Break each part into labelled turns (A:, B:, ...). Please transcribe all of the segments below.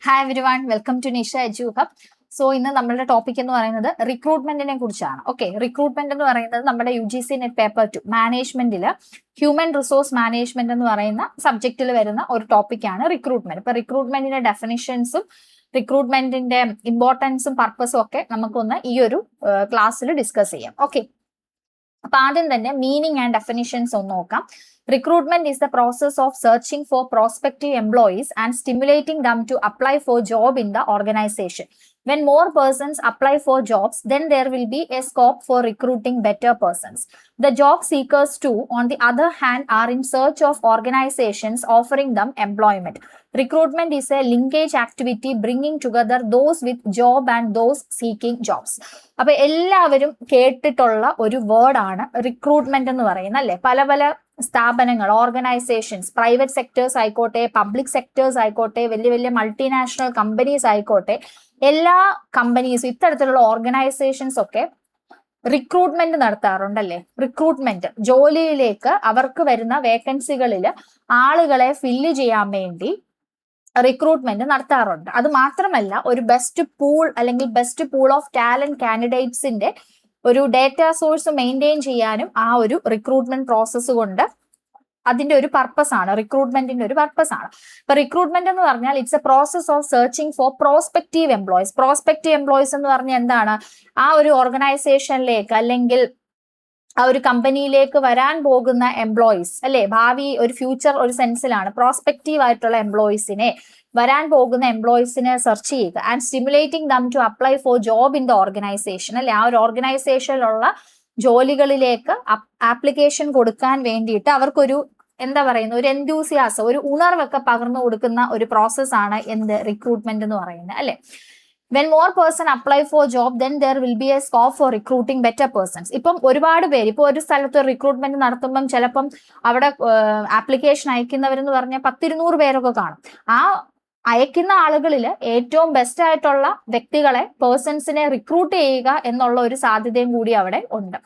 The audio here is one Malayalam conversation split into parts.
A: Hi everyone, welcome to Nisha edu hub. So ഇന്ന് നമ്മളുടെ ടോപ്പിക് എന്ന് പറയുന്നത് റിക്രൂട്ട്മെന്റിനെ കുറിച്ചാണ്. ഓക്കെ, റിക്രൂട്ട്മെന്റ് എന്ന് പറയുന്നത് നമ്മുടെ UGC നെറ്റ് പേപ്പർ 2 മാനേജ്മെന്റിൽ ഹ്യൂമൻ റിസോഴ്സ് മാനേജ്മെന്റ് എന്ന് പറയുന്ന സബ്ജക്റ്റിൽ വരുന്ന ഒരു ടോപ്പിക്കാണ് റിക്രൂട്ട്മെന്റ്. ഇപ്പൊ റിക്രൂട്ട്മെന്റിന്റെ ഡെഫിനിഷൻസും റിക്രൂട്ട്മെന്റിന്റെ ഇമ്പോർട്ടൻസും പർപ്പസും ഒക്കെ നമുക്കൊന്ന് ഈ ഒരു ക്ലാസ്സിൽ ഡിസ്കസ് ചെയ്യാം. ഓക്കെ, അപ്പൊ ആദ്യം തന്നെ മീനിങ് ആൻഡ് ഡെഫിനിഷൻസ് ഒന്ന് നോക്കാം. Recruitment is the process of searching for prospective employees and stimulating them to apply for job in the organization. When more persons apply for jobs, then there will be a scope for recruiting better persons. The job seekers too, on the other hand, are in search of organizations offering them employment. Recruitment is a linkage activity bringing together those with job and those seeking jobs. അപ്പൊ എല്ലാവരും കേട്ടിട്ടുള്ള ഒരു വേർഡാണ് റിക്രൂട്ട്മെന്റ് എന്ന് പറയുന്നത്, അല്ലെ? പല പല സ്ഥാപനങ്ങൾ, ഓർഗനൈസേഷൻസ്, പ്രൈവറ്റ് സെക്ടേഴ്സ് ആയിക്കോട്ടെ, പബ്ലിക് സെക്ടേഴ്സ് ആയിക്കോട്ടെ, വലിയ വലിയ മൾട്ടിനാഷണൽ കമ്പനീസ് ആയിക്കോട്ടെ, എല്ലാ കമ്പനീസും ഇത്തരത്തിലുള്ള ഓർഗനൈസേഷൻസ് ഒക്കെ റിക്രൂട്ട്മെന്റ് നടത്താറുണ്ടല്ലേ. റിക്രൂട്ട്മെന്റ് ജോലിയിലേക്ക് അവർക്ക് വരുന്ന വേക്കൻസികളിൽ ആളുകളെ ഫില്ല് ചെയ്യാൻ വേണ്ടി റിക്രൂട്ട്മെന്റ് നടത്താറുണ്ട്. അത് മാത്രമല്ല, ഒരു ബെസ്റ്റ് പൂൾ അല്ലെങ്കിൽ ബെസ്റ്റ് പൂൾ ഓഫ് ടാലന്റ് കാൻഡിഡേറ്റ്സിന്റെ ഒരു ഡേറ്റ സോഴ്സ് മെയിൻറ്റെയിൻ ചെയ്യാനും ആ ഒരു റിക്രൂട്ട്മെന്റ് പ്രോസസ്സ് കൊണ്ട് അതിന്റെ ഒരു പർപ്പസ് ആണ്, റിക്രൂട്ട്മെന്റിന്റെ ഒരു പർപ്പസ് ആണ്. ഇപ്പൊ റിക്രൂട്ട്മെന്റ് എന്ന് പറഞ്ഞാൽ it's a process of searching for prospective employees. Prospective employees എന്ന് പറഞ്ഞാൽ എന്താണ്? ആ ഒരു ഓർഗനൈസേഷനിലേക്ക് അല്ലെങ്കിൽ ആ ഒരു കമ്പനിയിലേക്ക് വരാൻ പോകുന്ന എംപ്ലോയീസ്, അല്ലെ? ഭാവി ഒരു ഫ്യൂച്ചർ ഒരു സെൻസിലാണ് പ്രോസ്പെക്റ്റീവ് ആയിട്ടുള്ള എംപ്ലോയീസിനെ, വരാൻ പോകുന്ന എംപ്ലോയീസിനെ സെർച്ച് ചെയ്യുക. And stimulating them to apply for job in the organisation, അല്ലെ? ആ ഒരു ഓർഗനൈസേഷനിലുള്ള ജോലികളിലേക്ക് ആപ്ലിക്കേഷൻ കൊടുക്കാൻ വേണ്ടിയിട്ട് അവർക്കൊരു എന്താ പറയുന്നത്, ഒരു എൻതൂസിയാസം, ഒരു ഉണർവൊക്കെ പകർന്നു കൊടുക്കുന്ന ഒരു പ്രോസസ്സാണ് എന്ത് റിക്രൂട്ട്മെന്റ് എന്ന് പറയുന്നത്, അല്ലെ? When more person apply for job, then there will be a scope for recruiting better persons. ഇപ്പം ഒരുപാട് പേര് ഇപ്പോൾ ഒരു സ്ഥലത്ത് റിക്രൂട്ട്മെന്റ് നടത്തുമ്പം ചിലപ്പം അവിടെ ആപ്ലിക്കേഷൻ അയക്കുന്നവരെന്ന് പറഞ്ഞാൽ 10-200 പേരൊക്കെ കാണും. ആ അയക്കുന്ന ആളുകളിൽ ഏറ്റവും ബെസ്റ്റ് ആയിട്ടുള്ള വ്യക്തികളെ, പേഴ്സൺസിനെ റിക്രൂട്ട് ചെയ്യുക എന്നുള്ള ഒരു സാധ്യതയും കൂടി അവിടെ ഉണ്ട്.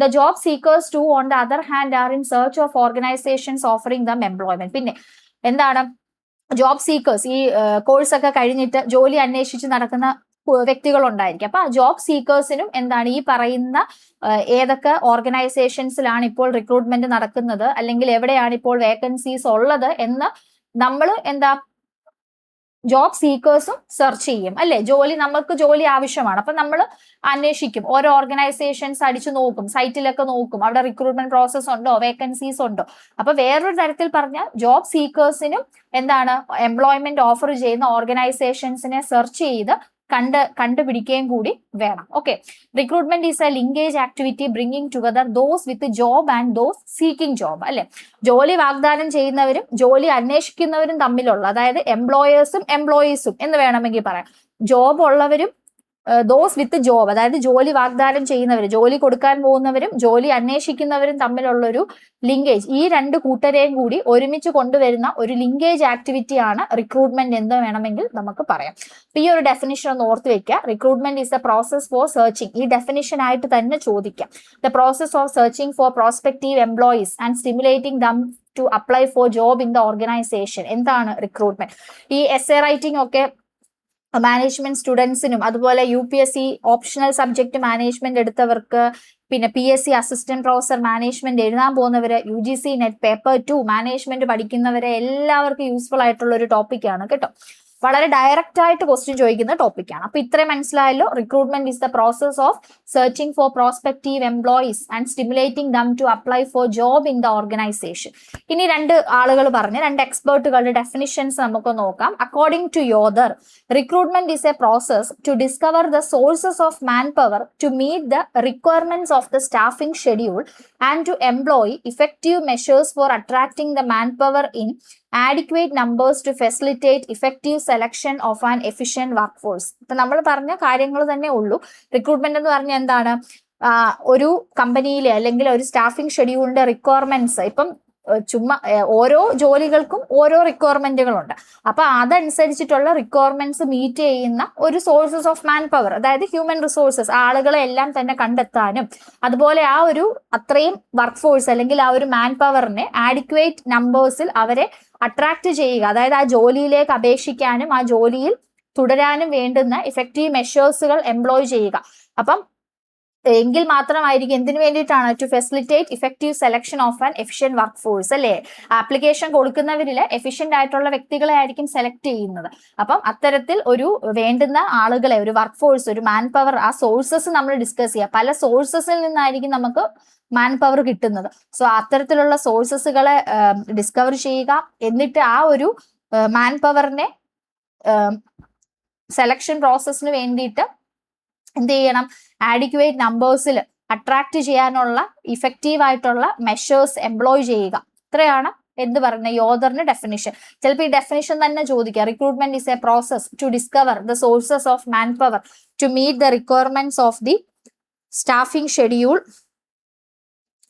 A: The job seekers too, on the other hand, are in search of organizations offering them employment. പിന്നെ എന്താണ് ജോബ് സീക്കേഴ്സ്? ഈ കോഴ്സ് ഒക്കെ കഴിഞ്ഞിട്ട് ജോലി അന്വേഷിച്ച് നടക്കുന്ന വ്യക്തികൾ ഉണ്ടായിരിക്കും. അപ്പൊ ജോബ് സീക്കേഴ്സിനും എന്താണ് ഈ പറയുന്ന ഏതൊക്കെ ഓർഗനൈസേഷൻസിലാണ് ഇപ്പോൾ റിക്രൂട്ട്മെന്റ് നടക്കുന്നത്, അല്ലെങ്കിൽ എവിടെയാണ് ഇപ്പോൾ വേക്കൻസീസ് ഉള്ളത് എന്ന് നമ്മൾ ജോബ് സീക്കേഴ്സും സെർച്ച് ചെയ്യും, അല്ലെ? നമുക്ക് ജോലി ആവശ്യമാണ്. അപ്പൊ നമ്മൾ അന്വേഷിക്കും, ഓരോ ഓർഗനൈസേഷൻസ് അടിച്ചു നോക്കും, സൈറ്റിലൊക്കെ നോക്കും, അവിടെ റിക്രൂട്ട്മെന്റ് പ്രോസസ് ഉണ്ടോ, വേക്കൻസീസ് ഉണ്ടോ. അപ്പൊ വേറൊരു തരത്തിൽ പറഞ്ഞാൽ ജോബ് സീക്കേഴ്സിനും എംപ്ലോയ്മെന്റ് ഓഫർ ചെയ്യുന്ന ഓർഗനൈസേഷൻസിനെ സെർച്ച് ചെയ്ത് കണ്ടുപിടിക്കുകയും കൂടി വേണം. Okay, recruitment is A linkage activity bringing together those with job and those seeking job, അല്ലെ? ജോലി വാഗ്ദാനം ചെയ്യുന്നവരും ജോലി അന്വേഷിക്കുന്നവരും തമ്മിലുള്ള, അതായത് എംപ്ലോയേഴ്സും എംപ്ലോയീസും എന്ന് വേണമെങ്കിൽ പറയാം. ജോബ് ഉള്ളവരും ദോസ് വിത്ത് ജോബ്, അതായത് ജോലി വാഗ്ദാനം ചെയ്യുന്നവരും ജോലി കൊടുക്കാൻ പോകുന്നവരും ജോലി അന്വേഷിക്കുന്നവരും തമ്മിലുള്ളൊരു ലിങ്കേജ്, ഈ രണ്ട് കൂട്ടരെയും കൂടി ഒരുമിച്ച് കൊണ്ടുവരുന്ന ഒരു ലിങ്കേജ് ആക്ടിവിറ്റിയാണ് റിക്രൂട്ട്മെന്റ് എന്ന് വേണമെങ്കിൽ നമുക്ക് പറയാം. അപ്പൊ ഈ ഒരു ഡെഫിനിഷൻ ഒന്ന് ഓർത്ത് വെക്കുക. Recruitment is a process for searching, ഈ ഡെഫിനിഷൻ ആയിട്ട് തന്നെ ചോദിക്കാം. The process of searching for prospective employees and stimulating them to apply for job in the organisation. എന്താണ് റിക്രൂട്ട്മെന്റ്? ഈ എസ്സേ റൈറ്റിംഗ് ഒക്കെ മാനേജ്മെന്റ് സ്റ്റുഡൻസിനും, അതുപോലെ UPSC ഓപ്ഷണൽ സബ്ജക്ട് മാനേജ്മെന്റ് എടുത്തവർക്ക്, പിന്നെ PSC അസിസ്റ്റന്റ് പ്രൊഫസർ മാനേജ്മെന്റ് എഴുതാൻ പോകുന്നവര്, UGC നെറ്റ് പേപ്പർ 2 മാനേജ്മെന്റ് പഠിക്കുന്നവരെ എല്ലാവർക്കും യൂസ്ഫുൾ ആയിട്ടുള്ള ഒരു ടോപ്പിക്കാണ് കേട്ടോ. വളരെ ഡയറക്റ്റ് ആയിട്ട് ക്വസ്റ്റ്യൻ ചോദിക്കുന്ന ടോപ്പിക്കാണ്. അപ്പൊ ഇത്രയും മനസ്സിലായല്ലോ. Recruitment is the process of searching for prospective employees and stimulating them to apply for job in the organization. ഇനി രണ്ട് എക്സ്പേർട്ടുകളുടെ ഡെഫിനിഷൻസ് നമുക്ക് നോക്കാം. According to Yoder, recruitment is a process to discover the sources of man power to meet the requirements of the staffing schedule and to employ effective measures for attracting the manpower in adequate numbers to facilitate effective selection of an efficient workforce. ഇപ്പൊ നമ്മൾ പറഞ്ഞ കാര്യങ്ങൾ തന്നെ ഉള്ളൂ. റിക്രൂട്ട്മെന്റ് എന്ന് പറഞ്ഞാൽ എന്താണ്? ഒരു കമ്പനിയിലെ അല്ലെങ്കിൽ ഒരു സ്റ്റാഫിംഗ് ഷെഡ്യൂളിന്റെ റിക്വയർമെന്റ്സ്, ഇപ്പം ചുമ്മാ ഓരോ ജോലികൾക്കും ഓരോ റിക്വയർമെന്റുകളുണ്ട്. അപ്പൊ അതനുസരിച്ചിട്ടുള്ള റിക്വയർമെന്റ്സ് മീറ്റ് ചെയ്യുന്ന ഒരു സോഴ്സസ് ഓഫ് മാൻ പവർ, അതായത് ഹ്യൂമൻ റിസോഴ്സസ്, ആളുകളെ എല്ലാം തന്നെ കണ്ടെത്താനും അതുപോലെ ആ ഒരു അത്രയും വർക്ക് ഫോഴ്സ് അല്ലെങ്കിൽ ആ ഒരു മാൻ പവറിനെ ആഡിക്വേറ്റ് നമ്പേഴ്സിൽ അവരെ അട്രാക്ട് ചെയ്യുക, അതായത് ആ ജോലിയിലേക്ക് അപേക്ഷിക്കാനും ആ ജോലിയിൽ തുടരാനും വേണ്ടുന്ന ഇഫക്റ്റീവ് മെഷേഴ്സുകൾ എംപ്ലോയ് ചെയ്യുക. അപ്പം എങ്കിൽ മാത്രമായിരിക്കും എന്തിനു വേണ്ടിയിട്ടാണ്? To facilitate effective selection of an efficient work force, അല്ലേ? ആപ്ലിക്കേഷൻ കൊടുക്കുന്നവരിൽ എഫിഷ്യന്റ് ആയിട്ടുള്ള വ്യക്തികളെ ആയിരിക്കും സെലക്ട് ചെയ്യുന്നത്. അപ്പം അത്തരത്തിൽ ഒരു വേണ്ടുന്ന ആളുകളെ, ഒരു വർക്ക് ഫോഴ്സ്, ഒരു മാൻ പവർ, ആ സോഴ്സസ് നമ്മൾ ഡിസ്കസ് ചെയ്യുക. പല സോഴ്സസിൽ നിന്നായിരിക്കും നമുക്ക് മാൻ പവർ കിട്ടുന്നത്. സോ അത്തരത്തിലുള്ള സോഴ്സസുകളെ ഡിസ്കവർ ചെയ്യുക, എന്നിട്ട് ആ ഒരു മാൻ പവറിനെ സെലക്ഷൻ പ്രോസസ്സിന് വേണ്ടിയിട്ട് എന്ത് ചെയ്യണം? ആഡിക്വേറ്റ് നമ്പേഴ്സിൽ അട്രാക്ട് ചെയ്യാനുള്ള ഇഫക്റ്റീവ് ആയിട്ടുള്ള മെഷേഴ്സ് എംപ്ലോയ് ചെയ്യുക. ഇത്രയാണ് എന്ത് പറയുന്നത്, യോധറിന്റെ ഡെഫിനിഷൻ. ചിലപ്പോൾ ഈ ഡെഫിനിഷൻ തന്നെ ചോദിക്കുക. Recruitment is a process to discover the sources of man power to meet the requirements of the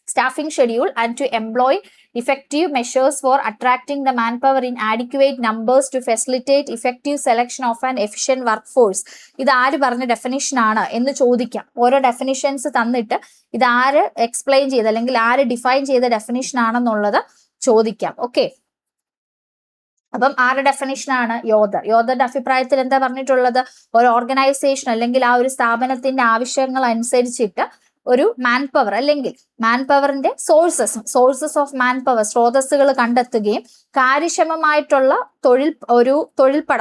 A: staffing schedule and to employ effective measures for attracting the manpower in adequate numbers to facilitate effective selection of an efficient workforce. ഇത് ആര് പറഞ്ഞ ഡെഫിനിഷൻ ആണ് എന്ന് ചോദിക്കാം. ഓരോ ഡെഫിനിഷൻസ് തന്നിട്ട് ഇത് ആര് എക്സ്പ്ലെയിൻ ചെയ്ത് അല്ലെങ്കിൽ ആര് ഡിഫൈൻ ചെയ്ത ഡെഫിനിഷൻ ആണെന്നുള്ളത് ചോദിക്കാം. ഓക്കെ, അപ്പം ആരുടെ ഡെഫിനിഷനാണ്? യോധറിന്റെ അഭിപ്രായത്തിൽ എന്താ പറഞ്ഞിട്ടുള്ളത്? ഒരു ഓർഗനൈസേഷൻ അല്ലെങ്കിൽ ആ ഒരു സ്ഥാപനത്തിന്റെ ആവശ്യങ്ങൾ അനുസരിച്ചിട്ട് ഒരു മാൻ പവർ അല്ലെങ്കിൽ മാൻ പവറിന്റെ സോഴ്സസ് ഓഫ് മാൻ പവർ, സ്രോതസ്സുകൾ കണ്ടെത്തുകയും കാര്യക്ഷമമായിട്ടുള്ള തൊഴിൽപ്പട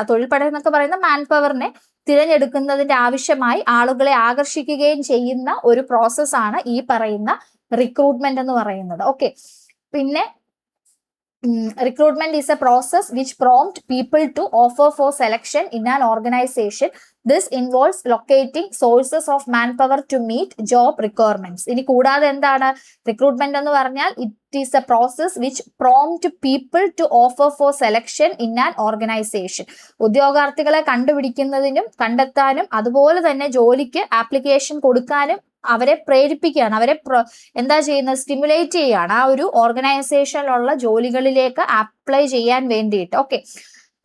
A: എന്നൊക്കെ പറയുന്ന മാൻ പവറിനെ തിരഞ്ഞെടുക്കുന്നതിന്റെ ആവശ്യമായി ആളുകളെ ആകർഷിക്കുകയും ചെയ്യുന്ന ഒരു പ്രോസസ്സാണ് ഈ പറയുന്ന റിക്രൂട്ട്മെന്റ് എന്ന് പറയുന്നത്. ഓക്കെ, പിന്നെ recruitment is a process which prompt people to offer for selection in an organization. This involves locating sources of manpower to meet job requirements. ഇനി കൂടാതെ എന്താണ് റിക്രൂട്ട്മെന്റ് എന്ന് പറഞ്ഞാൽ? It is a process which prompt people to offer for selection in an organization. ഉദ്യോഗാർത്ഥികളെ കണ്ടുപിടിക്കുന്നതിനും കണ്ടെത്താനും അതുപോലെ തന്നെ ജോലിക്ക് ആപ്ലിക്കേഷൻ കൊടുക്കാനും അവരെ പ്രേരിപ്പിക്കുകയാണ്, അവരെ എന്താ ചെയ്യുന്നത്? സ്റ്റിമുലേറ്റ് ചെയ്യുകയാണ് ആ ഒരു ഓർഗനൈസേഷനിലുള്ള ജോലികളിലേക്ക് അപ്ലൈ ചെയ്യാൻ വേണ്ടിയിട്ട്. ഓക്കെ,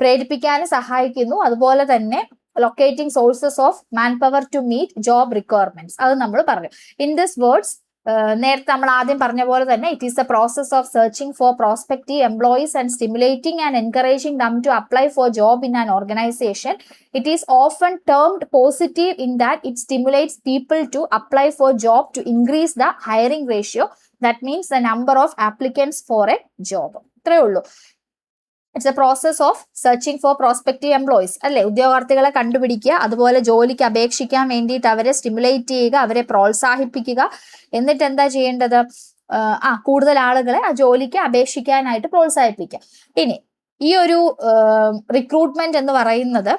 A: പ്രേരിപ്പിക്കാൻ സഹായിക്കുന്നു. അതുപോലെ തന്നെ locating sources of man power to meet job requirements, അത് നമ്മൾ പറഞ്ഞു. ഇൻ ദിസ് വേർഡ്സ് നേരത്തെ നമ്മൾ ആദ്യം പറഞ്ഞ പോലെ തന്നെ it is a process of searching for prospective employees and stimulating and encouraging them to apply for job in an organisation. It is often termed positive in that it stimulates people to apply for job to increase the hiring ratio. That means the number of applicants for a job. ഇത്രയേ ഉള്ളൂ. It's a process of searching for prospective employees, അല്ലെ? ഉദ്യോഗാർത്ഥികളെ കണ്ടുപിടിക്കുക, അതുപോലെ ജോലിക്ക് അപേക്ഷിക്കാൻ വേണ്ടിയിട്ട് അവരെ സ്റ്റിമുലേറ്റ് ചെയ്യുക, അവരെ പ്രോത്സാഹിപ്പിക്കുക. എന്നിട്ട് എന്താ ചെയ്യേണ്ടത്? കൂടുതൽ ആളുകളെ ആ ജോലിക്ക് അപേക്ഷിക്കാനായിട്ട് പ്രോത്സാഹിപ്പിക്കുക. ഇനി ഈ ഒരു റിക്രൂട്ട്മെന്റ് എന്ന് പറയുന്നത്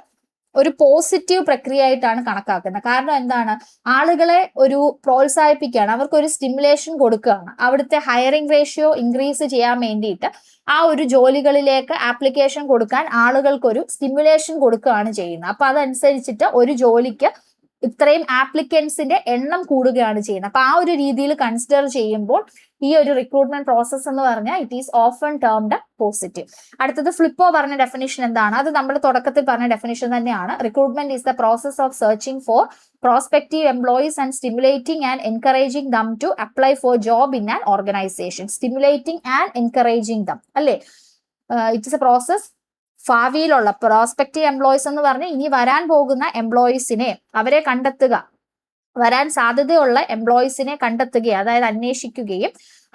A: ഒരു പോസിറ്റീവ് പ്രക്രിയ ആയിട്ടാണ് കണക്കാക്കുന്നത്. കാരണം എന്താണ്? ആളുകളെ ഒരു പ്രോത്സാഹിപ്പിക്കുകയാണ്, അവർക്കൊരു സ്റ്റിമുലേഷൻ കൊടുക്കുകയാണ്. അവിടുത്തെ ഹയറിംഗ് റേഷ്യോ ഇൻക്രീസ് ചെയ്യാൻ വേണ്ടിയിട്ട് ആ ഒരു ജോലികളിലേക്ക് ആപ്ലിക്കേഷൻ കൊടുക്കാൻ ആളുകൾക്കൊരു സ്റ്റിമുലേഷൻ കൊടുക്കുകയാണ് ചെയ്യുന്നത്. അപ്പൊ അതനുസരിച്ചിട്ട് ഒരു ജോലിക്ക് ഇത്രയും ആപ്ലിക്കൻസിന്റെ എണ്ണം കൂടുകയാണ് ചെയ്യുന്നത്. അപ്പൊ ആ ഒരു രീതിയിൽ കൺസിഡർ ചെയ്യുമ്പോൾ ഈ ഒരു റിക്രൂട്ട്മെന്റ് പ്രോസസ് എന്ന് പറഞ്ഞാൽ it is often termed positive. അടുത്തത് ഫ്ലിപ്പോ പറഞ്ഞ ഡെഫിനിഷൻ എന്താണ്? അത് നമ്മൾ തുടക്കത്തിൽ പറഞ്ഞ ഡെഫിനിഷൻ തന്നെയാണ്. Recruitment is the process of searching for prospective employees and stimulating and encouraging them to apply for job in an organization. Stimulating and encouraging them, അല്ലേ? It's a process. ഭാവിയിലുള്ള പ്രോസ്പെക്റ്റീവ് എംപ്ലോയീസ് എന്ന് പറഞ്ഞാൽ ഇനി വരാൻ പോകുന്ന എംപ്ലോയീസിനെ അവരെ കണ്ടെത്തുക, വരാൻ സാധ്യതയുള്ള എംപ്ലോയീസിനെ കണ്ടെത്തുകയും അതായത് അന്വേഷിക്കുകയും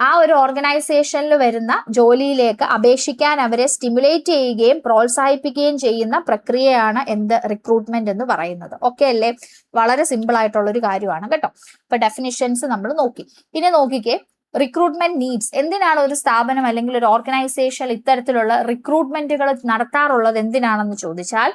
A: ആ ഒരു ഓർഗനൈസേഷനിൽ വരുന്ന ജോലിയിലേക്ക് അപേക്ഷിക്കാൻ അവരെ സ്റ്റിമുലേറ്റ് ചെയ്യുകയും പ്രോത്സാഹിപ്പിക്കുകയും ചെയ്യുന്ന പ്രക്രിയയാണ് എന്ത്? റിക്രൂട്ട്മെന്റ് എന്ന് പറയുന്നത്. ഓക്കെ അല്ലേ? വളരെ സിമ്പിൾ ആയിട്ടുള്ള ഒരു കാര്യമാണ് കേട്ടോ. ഇപ്പൊ ഡെഫിനിഷൻസ് നമ്മൾ നോക്കി. ഇനി നോക്കിക്കേ, റിക്രൂട്ട്മെന്റ് നീഡ്സ്. എന്തിനാണ് ഒരു സ്ഥാപനം അല്ലെങ്കിൽ ഒരു ഓർഗനൈസേഷൻ ഇത്തരത്തിലുള്ള റിക്രൂട്ട്മെന്റുകൾ നടത്താറുള്ളത്? എന്തിനാണെന്ന് ചോദിച്ചാൽ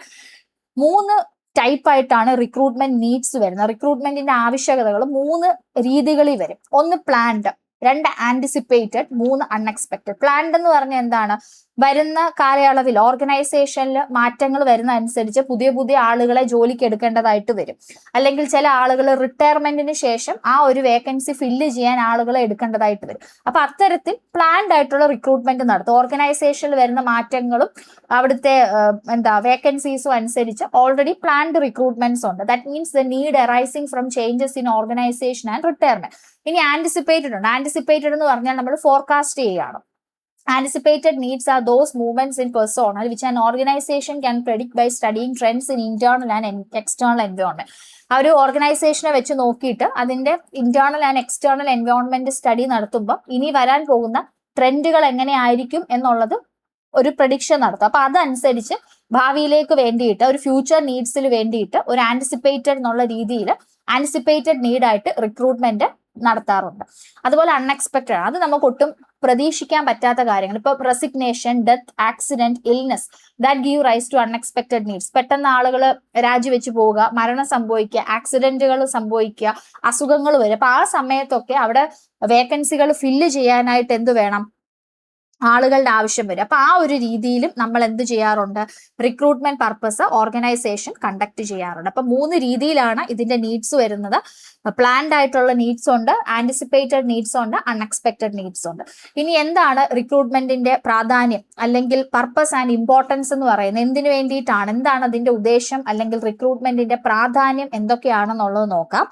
A: 3 ടൈപ്പ് ആയിട്ടാണ് റിക്രൂട്ട്മെന്റ് നീഡ്സ് വരുന്നത്. റിക്രൂട്ട്മെന്റിന്റെ ആവശ്യകതകൾ 3 രീതികളിൽ വരും. 1 പ്ലാൻഡ്, 2 ആന്റിസിപ്പേറ്റഡ്, 3 അൺഎക്സ്പെക്ടഡ്. പ്ലാൻഡ് എന്ന് പറഞ്ഞാൽ എന്താണ്? വരുന്ന കാലയളവിൽ ഓർഗനൈസേഷനിൽ മാറ്റങ്ങൾ വരുന്ന അനുസരിച്ച് പുതിയ പുതിയ ആളുകളെ ജോലിക്ക് എടുക്കേണ്ടതായിട്ട് വരും. അല്ലെങ്കിൽ ചില ആളുകൾ റിട്ടയർമെന്റിന് ശേഷം ആ ഒരു വേക്കൻസി ഫില്ല് ചെയ്യാൻ ആളുകളെ എടുക്കേണ്ടതായിട്ട് വരും. അപ്പൊ അത്തരത്തിൽ പ്ലാൻഡ് ആയിട്ടുള്ള റിക്രൂട്ട്മെന്റ് നടത്തും. ഓർഗനൈസേഷനിൽ വരുന്ന മാറ്റങ്ങളും അവിടുത്തെ വേക്കൻസീസും അനുസരിച്ച് ഓൾറെഡി പ്ലാൻഡ് റിക്രൂട്ട്മെന്റ്സ് ഉണ്ട്. That means the need arising from changes in organisation and retirement. ഇനി ആന്റിസിപ്പേറ്റഡ് ഉണ്ട്. ആന്റിസിപ്പേറ്റഡ് എന്ന് പറഞ്ഞാൽ നമ്മൾ ഫോർകാസ്റ്റ് ചെയ്യുകയാണ്. Anticipated needs are those movements in personnel which an organization can predict by studying trends in internal and external environment. ആ ഒരു ഓർഗനൈസേഷനെ വെച്ച് നോക്കിയിട്ട് അതിന്റെ internal and external environment study നടത്തുമ്പോൾ ഇനി വരാൻ പോകുന്ന ട്രെൻഡുകൾ എങ്ങനെയായിരിക്കും എന്നുള്ളത് ഒരു പ്രഡിക്ഷൻ നടത്തും. അപ്പൊ അതനുസരിച്ച് ഭാവിയിലേക്ക് വേണ്ടിയിട്ട് ഒരു ഫ്യൂച്ചർ നീഡ്സിൽ വേണ്ടിയിട്ട് ഒരു ആന്റിസിപ്പേറ്റഡ് എന്നുള്ള രീതിയിൽ ആന്റിസിപ്പേറ്റഡ് നീഡായിട്ട് റിക്രൂട്ട്മെന്റ് നടത്താറുണ്ട്. അതുപോലെ അൺഎക്സ്പെക്റ്റഡ്, അത് നമുക്ക് ഒട്ടും പ്രതീക്ഷിക്കാൻ പറ്റാത്ത കാര്യങ്ങൾ. ഇപ്പൊ resignation, death, accident, illness that give rise to unexpected needs. പെട്ടെന്ന് ആളുകൾ രാജിവെച്ച് പോവുക, മരണം സംഭവിക്കുക, ആക്സിഡന്റുകൾ സംഭവിക്കുക, അസുഖങ്ങൾ വരും. അപ്പൊ ആ സമയത്തൊക്കെ അവിടെ വേക്കൻസികൾ ഫില്ല് ചെയ്യാനായിട്ട് എന്ത് വേണം? ആളുകളുടെ ആവശ്യം വരും. അപ്പൊ ആ ഒരു രീതിയിലും നമ്മൾ എന്ത് ചെയ്യാറുണ്ട്? റിക്രൂട്ട്മെന്റ് പർപ്പസ് ഓർഗനൈസേഷൻ കണ്ടക്ട് ചെയ്യാറുണ്ട്. അപ്പൊ 3 രീതിയിലാണ് ഇതിന്റെ നീഡ്സ് വരുന്നത്. പ്ലാൻഡ് ആയിട്ടുള്ള നീഡ്സ് ഉണ്ട്, ആന്റിസിപ്പേറ്റഡ് നീഡ്സ് ഉണ്ട്, അൺഎക്സ്പെക്റ്റഡ് നീഡ്സ് ഉണ്ട്. ഇനി എന്താണ് റിക്രൂട്ട്മെന്റിന്റെ പ്രാധാന്യം അല്ലെങ്കിൽ പർപ്പസ് ആൻഡ് ഇമ്പോർട്ടൻസ് എന്ന് പറയുന്നത്? എന്തിനു വേണ്ടിയിട്ടാണ്? എന്താണ് അതിന്റെ ഉദ്ദേശം അല്ലെങ്കിൽ റിക്രൂട്ട്മെന്റിന്റെ പ്രാധാന്യം എന്തൊക്കെയാണെന്നുള്ളത് നോക്കാം.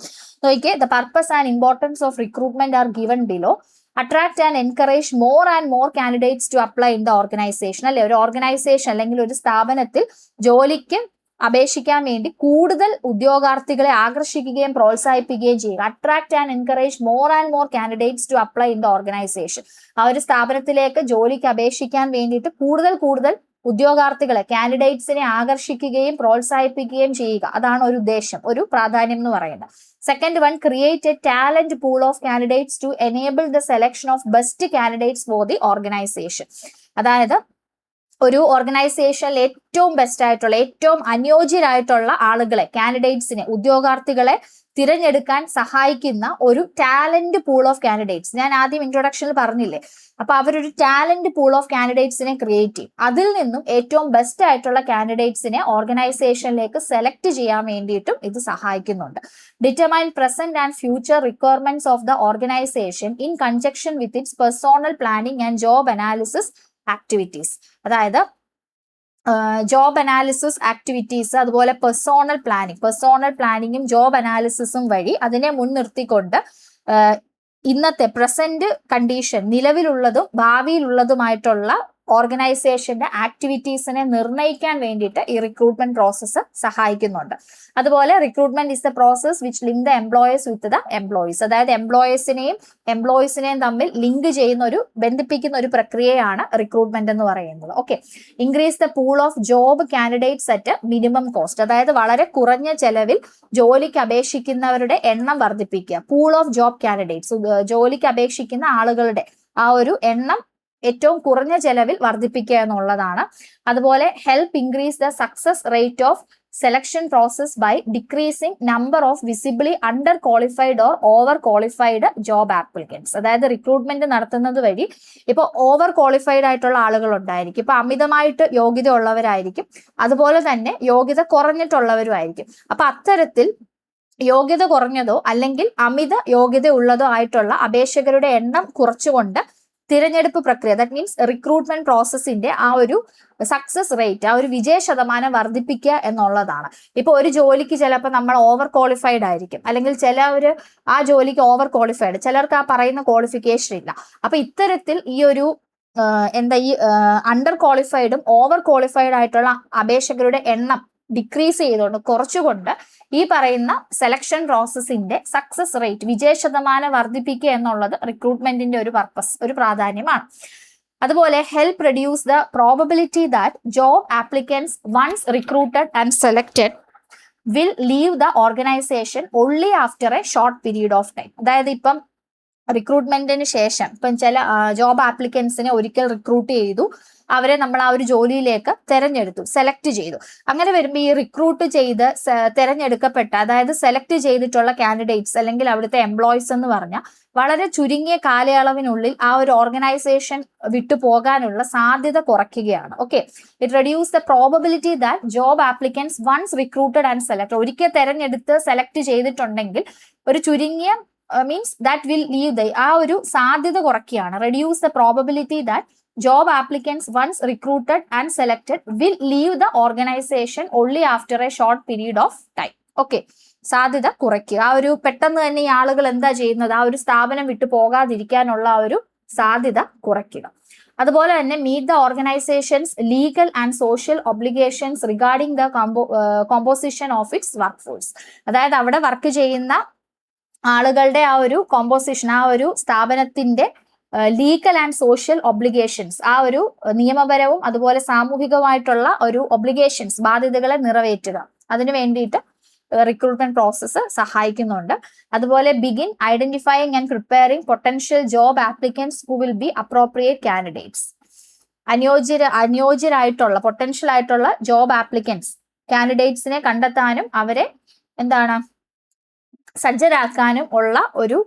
A: നോക്കിയേ, the purpose and importance of recruitment are given below. Attract and encourage more and more candidates to apply in the organisation. അല്ലെ, ഒരു ഓർഗനൈസേഷൻ അല്ലെങ്കിൽ ഒരു സ്ഥാപനത്തിൽ ജോലിക്ക് അപേക്ഷിക്കാൻ വേണ്ടി കൂടുതൽ ഉദ്യോഗാർത്ഥികളെ ആകർഷിക്കുകയും പ്രോത്സാഹിപ്പിക്കുകയും ചെയ്യുക. Attract and encourage more and more candidates to apply in the organisation. ആ ഒരു സ്ഥാപനത്തിലേക്ക് ജോലിക്ക് അപേക്ഷിക്കാൻ വേണ്ടിയിട്ട് കൂടുതൽ ഉദ്യോഗാർത്ഥികളെ, കാൻഡിഡേറ്റ്സിനെ ആകർഷിക്കുകയും പ്രോത്സാഹിപ്പിക്കുകയും ചെയ്യുക. അതാണ് ഒരു ഉദ്ദേശം, ഒരു പ്രാധാന്യം എന്ന് പറയുന്നത്. Second one, create a talent pool of candidates to enable the selection of best candidates for the organisation. അതായത് ഒരു ഓർഗനൈസേഷനിൽ ഏറ്റവും ബെസ്റ്റ് ആയിട്ടുള്ള, ഏറ്റവും അനുയോജ്യരായിട്ടുള്ള ആളുകളെ, കാൻഡിഡേറ്റ്സിനെ, ഉദ്യോഗാർത്ഥികളെ തിരഞ്ഞെടുക്കാൻ സഹായിക്കുന്ന ഒരു ടാലന്റ് പൂൾ ഓഫ് കാൻഡിഡേറ്റ്സ്. ഞാൻ ആദ്യം ഇൻട്രൊഡക്ഷനിൽ പറഞ്ഞില്ലേ, അപ്പൊ അവരൊരു ടാലന്റ് പൂൾ ഓഫ് കാൻഡിഡേറ്റ്സിനെ ക്രിയേറ്റ് ചെയ്യും. അതിൽ നിന്നും ഏറ്റവും ബെസ്റ്റ് ആയിട്ടുള്ള കാൻഡിഡേറ്റ്സിനെ ഓർഗനൈസേഷനിലേക്ക് സെലക്ട് ചെയ്യാൻ വേണ്ടിയിട്ടും ഇത് സഹായിക്കുന്നുണ്ട്. Determine present and future requirements of the organisation in congestion with its personal planning and job analysis activities. അതായത് ജോബ് അനാലിസിസ് ആക്ടിവിറ്റീസ്, അതുപോലെ പേഴ്സണൽ പ്ലാനിങ്ങും ജോബ് അനാലിസിസും വഴി അതിനെ മുൻനിർത്തിക്കൊണ്ട് ഇന്നത്തെ പ്രസന്റ് കണ്ടീഷൻ, നിലവിലുള്ളതും ഭാവിയിലുള്ളതുമായിട്ടുള്ള ഓർഗനൈസേഷന്റെ ആക്ടിവിറ്റീസിനെ നിർണ്ണയിക്കാൻ വേണ്ടിയിട്ട് ഈ റിക്രൂട്ട്മെന്റ് പ്രോസസ്സ് സഹായിക്കുന്നുണ്ട്. അതുപോലെ recruitment is the process which link the employers with the employees. അതായത് എംപ്ലോയീസിനെയും തമ്മിൽ ലിങ്ക് ചെയ്യുന്ന ബന്ധിപ്പിക്കുന്ന ഒരു പ്രക്രിയയാണ് റിക്രൂട്ട്മെന്റ് എന്ന് പറയുന്നത്. Okay, increase the pool of job candidates at minimum cost. അതായത് വളരെ കുറഞ്ഞ ചെലവിൽ ജോലിക്ക് അപേക്ഷിക്കുന്നവരുടെ എണ്ണം വർദ്ധിപ്പിക്കുക. പൂൾ ഓഫ് ജോബ് കാൻഡിഡേറ്റ്സ്, ജോലിക്ക് അപേക്ഷിക്കുന്ന ആളുകളുടെ ആ ഒരു എണ്ണം ഏറ്റവും കുറഞ്ഞ ചെലവിൽ വർദ്ധിപ്പിക്കുക എന്നുള്ളതാണ്. അതുപോലെ help increase the success rate of selection process by decreasing number of visibly under qualified or over qualified job applicants. അതായത് റിക്രൂട്ട്മെന്റ് നടത്തുന്നത് വഴി ഇപ്പൊ ഓവർ ക്വാളിഫൈഡ് ആയിട്ടുള്ള ആളുകൾ ഉണ്ടായിരിക്കും, ഇപ്പൊ അമിതമായിട്ട് യോഗ്യത ഉള്ളവരായിരിക്കും, അതുപോലെ തന്നെ യോഗ്യത കുറഞ്ഞിട്ടുള്ളവരും ആയിരിക്കും. അപ്പൊ അത്തരത്തിൽ യോഗ്യത കുറഞ്ഞതോ അല്ലെങ്കിൽ അമിത യോഗ്യത ഉള്ളതോ ആയിട്ടുള്ള അപേക്ഷകരുടെ എണ്ണം കുറച്ചുകൊണ്ട് തിരഞ്ഞെടുപ്പ് പ്രക്രിയ, ദാറ്റ് മീൻസ് റിക്രൂട്ട്മെന്റ് പ്രോസസ്സിന്റെ ആ ഒരു സക്സസ് റേറ്റ്, ആ ഒരു വിജയ ശതമാനം വർദ്ധിപ്പിക്കുക എന്നുള്ളതാണ്. ഇപ്പൊ ഒരു ജോലിക്ക് ചിലപ്പോൾ നമ്മൾ ഓവർ ക്വാളിഫൈഡ് ആയിരിക്കും, അല്ലെങ്കിൽ ചിലവര് ആ ജോലിക്ക് ഓവർ ക്വാളിഫൈഡ്, ചിലർക്ക് ആ പറയുന്ന ക്വാളിഫിക്കേഷൻ ഇല്ല. അപ്പൊ ഇത്തരത്തിൽ ഈ ഒരു അണ്ടർ ക്വാളിഫൈഡും ഓവർ ക്വാളിഫൈഡ് ആയിട്ടുള്ള അപേക്ഷകരുടെ എണ്ണം ഡിക്രീസ് ചെയ്തുകൊണ്ട്, കുറച്ചുകൊണ്ട് ഈ പറയുന്ന സെലക്ഷൻ പ്രോസസ്സിന്റെ സക്സസ് റേറ്റ്, വിജയ ശതമാനം വർദ്ധിപ്പിക്കുക എന്നുള്ളത് റിക്രൂട്ട്മെന്റിന്റെ ഒരു പർപ്പസ്, ഒരു പ്രാധാന്യമാണ്. അതുപോലെ help reduce the probability that job applicants once recruited and selected will leave the organisation only after a short period of time. അതായത് ഇപ്പം റിക്രൂട്ട്മെന്റിന് ശേഷം ഇപ്പം ചില ജോബ് ആപ്ലിക്കൻസിനെ ഒരിക്കൽ റിക്രൂട്ട് ചെയ്തു, അവരെ നമ്മൾ ആ ഒരു ജോലിയിലേക്ക് തെരഞ്ഞെടുത്തു, സെലക്ട് ചെയ്തു. അങ്ങനെ വരുമ്പോൾ ഈ റിക്രൂട്ട് ചെയ്ത് തെരഞ്ഞെടുക്കപ്പെട്ട, അതായത് സെലക്ട് ചെയ്തിട്ടുള്ള കാൻഡിഡേറ്റ്സ് അല്ലെങ്കിൽ അവിടുത്തെ എംപ്ലോയീസ് എന്ന് പറഞ്ഞാൽ വളരെ ചുരുങ്ങിയ കാലയളവിനുള്ളിൽ ആ ഒരു ഓർഗനൈസേഷൻ വിട്ടു പോകാനുള്ള സാധ്യത കുറയ്ക്കുകയാണ്. Okay, it reduce the probability that job applicants once recruited and select, ഒരിക്കൽ തെരഞ്ഞെടുത്ത് സെലക്ട് ചെയ്തിട്ടുണ്ടെങ്കിൽ ഒരു ചുരുങ്ങിയ means that will leave the, ആ ഒരു സാധ്യത കുറയ്ക്കുകയാണ്. Reduce the probability that job applicants once recruited and selected will leave the organization only after a short period of time. Okay, സാധ്യത കുറയ്ക്കുക. ആ ഒരു പെട്ടെന്ന് തന്നെ ഈ ആളുകൾ എന്താ ചെയ്യുന്നത്, ആ ഒരു സ്ഥാപനം വിട്ടു പോകാതിരിക്കാനുള്ള ആ ഒരു സാധ്യത കുറയ്ക്കുക. അതുപോലെ തന്നെ meet the organisation's legal and social obligations regarding the composition of its work force, അതായത് അവിടെ വർക്ക് ചെയ്യുന്ന ആളുകളുടെ ആ ഒരു കോമ്പോസിഷൻ, ആ ഒരു സ്ഥാപനത്തിന്റെ ലീഗൽ ആൻഡ് സോഷ്യൽ ഒബ്ലിഗേഷൻസ്, ആ ഒരു നിയമപരവും അതുപോലെ സാമൂഹികമായിട്ടുള്ള ഒരു ഒബ്ലിഗേഷൻസ്, ബാധ്യതകളെ നിറവേറ്റുക, അതിനു വേണ്ടിയിട്ട് റിക്രൂട്ട്മെന്റ് പ്രോസസ്സ് സഹായിക്കുന്നുണ്ട്. അതുപോലെ begin identifying and preparing potential job applicants who will be appropriate candidates, അനുയോജ്യരായിട്ടുള്ള പൊട്ടൻഷ്യൽ ആയിട്ടുള്ള ജോബ് ആപ്ലിക്കൻസ് കാൻഡിഡേറ്റ്സിനെ കണ്ടെത്താനും അവരെ എന്താണ് സജ്ജരാക്കാനും ഉള്ള ഒരു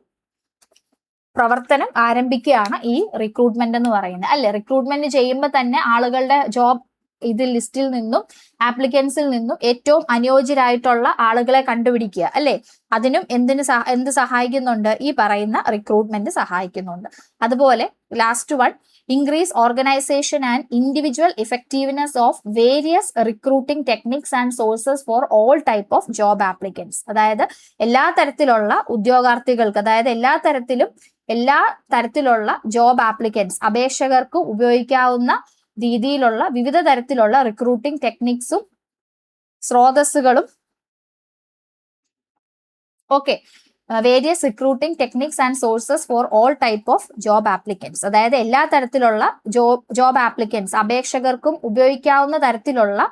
A: പ്രവർത്തനം ആരംഭിക്കുകയാണ് ഈ റിക്രൂട്ട്മെന്റ് എന്ന് പറയുന്നത്, അല്ലെ? റിക്രൂട്ട്മെന്റ് ചെയ്യുമ്പോൾ തന്നെ ആളുകളുടെ ജോബ് ഇത് ലിസ്റ്റിൽ നിന്നും ആപ്ലിക്കൻസിൽ നിന്നും ഏറ്റവും അനുയോജ്യരായിട്ടുള്ള ആളുകളെ കണ്ടുപിടിക്കുക, അല്ലെ? അതിനും എന്ത് സഹായിക്കുന്നുണ്ട്? ഈ പറയുന്ന റിക്രൂട്ട്മെന്റ് സഹായിക്കുന്നുണ്ട്. അതുപോലെ last one, increase organisation and individual effectiveness of various recruiting techniques and sources for all type of job applicants, അതായത് എല്ലാ തരത്തിലുള്ള ഉദ്യോഗാർത്ഥികൾക്ക്, അതായത് എല്ലാ തരത്തിലുള്ള ജോബ് ആപ്ലിക്കൻസ് അപേക്ഷകർക്ക് ഉപയോഗിക്കാവുന്ന രീതിയിലുള്ള വിവിധ തരത്തിലുള്ള റിക്രൂട്ടിംഗ് ടെക്നിക്സും സ്രോതസ്സുകളും, okay, various recruiting techniques and sources for all type of job applicants, അതായത് എല്ലാ തരത്തിലുള്ള ജോബ് ആപ്ലിക്കൻസ് അപേക്ഷകർക്കും ഉപയോഗിക്കാവുന്ന തരത്തിലുള്ള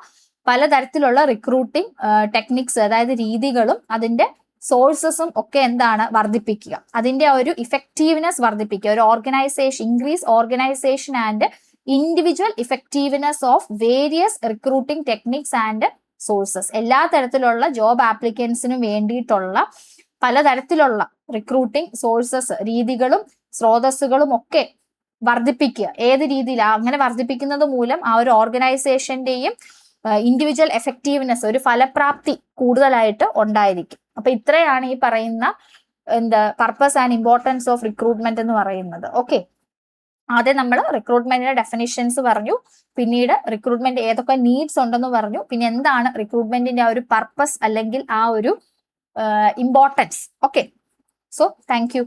A: പലതരത്തിലുള്ള റിക്രൂട്ടിംഗ് ടെക്നിക്സ്, അതായത് രീതികളും അതിന്റെ സോഴ്സസും ഒക്കെ എന്താണ് വർദ്ധിപ്പിക്കുക, അതിന്റെ ഒരു ഇഫക്റ്റീവ്നെസ് വർദ്ധിപ്പിക്കുക, ഒരു organisation, increase organisation and individual effectiveness of various recruiting techniques and sources, എല്ലാ തരത്തിലുള്ള ജോബ് ആപ്ലിക്കൻസിനും വേണ്ടിയിട്ടുള്ള പലതരത്തിലുള്ള റിക്രൂട്ടിംഗ് സോഴ്സസ്, രീതികളും സ്രോതസ്സുകളും ഒക്കെ വർദ്ധിപ്പിക്കുക. ഏത് രീതിയിലാണ് അങ്ങനെ വർദ്ധിപ്പിക്കുന്നത് മൂലം ആ ഒരു ഓർഗനൈസേഷന്റെയും ഇൻഡിവിജ്വൽ എഫക്റ്റീവ്നെസ്, ഒരു ഫലപ്രാപ്തി കൂടുതലായിട്ട് ഉണ്ടായിരിക്കും. അപ്പൊ ഇത്രയാണ് ഈ പറയുന്ന purpose and importance of recruitment എന്ന് പറയുന്നത്. ഓക്കെ, ആദ്യം നമ്മൾ റിക്രൂട്ട്മെന്റിന്റെ ഡെഫിനിഷൻസ് പറഞ്ഞു, പിന്നീട് റിക്രൂട്ട്മെന്റ് ഏതൊക്കെ നീഡ്സ് ഉണ്ടെന്ന് പറഞ്ഞു, പിന്നെ എന്താണ് റിക്രൂട്ട്മെന്റിന്റെ ആ ഒരു പർപ്പസ് അല്ലെങ്കിൽ ആ ഒരു importance. Okay, so thank you.